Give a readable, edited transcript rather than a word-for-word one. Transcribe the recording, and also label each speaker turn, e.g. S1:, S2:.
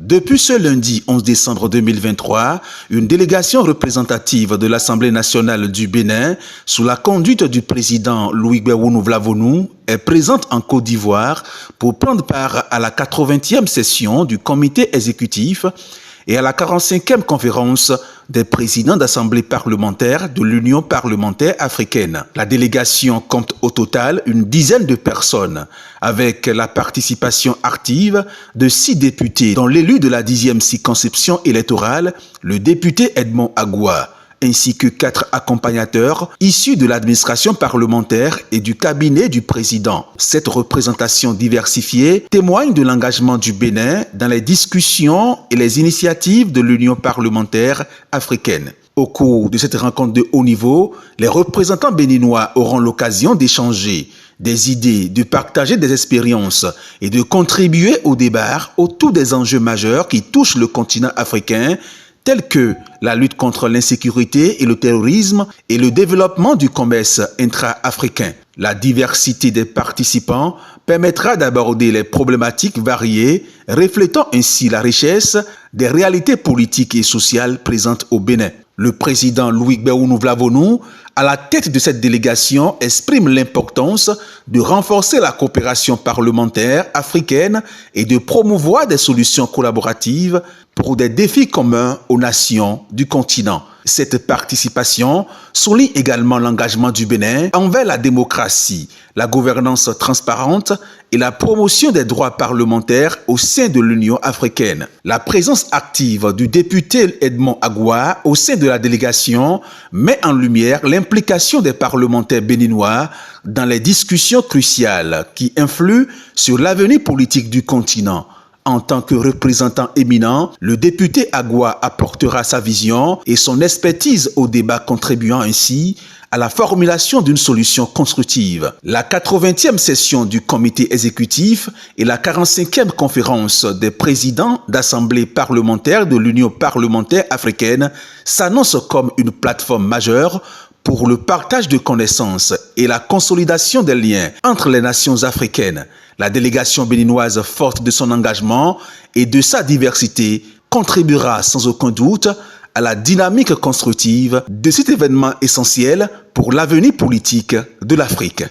S1: Depuis ce lundi 11 décembre 2023, une délégation représentative de l'Assemblée nationale du Bénin, sous la conduite du président Louis Gbewonu Vlavonou, est présente en Côte d'Ivoire pour prendre part à la 80e session du comité exécutif et à la 45e conférence des présidents d'assemblées parlementaires de l'Union parlementaire africaine. La délégation compte au total une dizaine de personnes, avec la participation active de 6 députés, dont l'élu de la 10e circonscription électorale, le député Edmond Agua, ainsi que 4 accompagnateurs issus de l'administration parlementaire et du cabinet du président. Cette représentation diversifiée témoigne de l'engagement du Bénin dans les discussions et les initiatives de l'Union parlementaire africaine. Au cours de cette rencontre de haut niveau, les représentants béninois auront l'occasion d'échanger des idées, de partager des expériences et de contribuer au débat autour des enjeux majeurs qui touchent le continent africain, tels que la lutte contre l'insécurité et le terrorisme et le développement du commerce intra-africain. La diversité des participants permettra d'aborder les problématiques variées, reflétant ainsi la richesse des réalités politiques et sociales présentes au Bénin. Le président Louis Gbewonu Vlavonou, à la tête de cette délégation, exprime l'importance de renforcer la coopération parlementaire africaine et de promouvoir des solutions collaboratives pour des défis communs aux nations du continent. Cette participation souligne également l'engagement du Bénin envers la démocratie, la gouvernance transparente et la promotion des droits parlementaires au sein de l'Union africaine. La présence active du député Edmond Agua au sein de la délégation met en lumière l'implication des parlementaires béninois dans les discussions cruciales qui influent sur l'avenir politique du continent. En tant que représentant éminent, le député Agua apportera sa vision et son expertise au débat, contribuant ainsi à la formulation d'une solution constructive. La 80e session du comité exécutif et la 45e conférence des présidents d'assemblées parlementaires de l'Union parlementaire africaine s'annoncent comme une plateforme majeure pour le partage de connaissances et la consolidation des liens entre les nations africaines. La délégation béninoise, forte de son engagement et de sa diversité, contribuera sans aucun doute à la dynamique constructive de cet événement essentiel pour l'avenir politique de l'Afrique.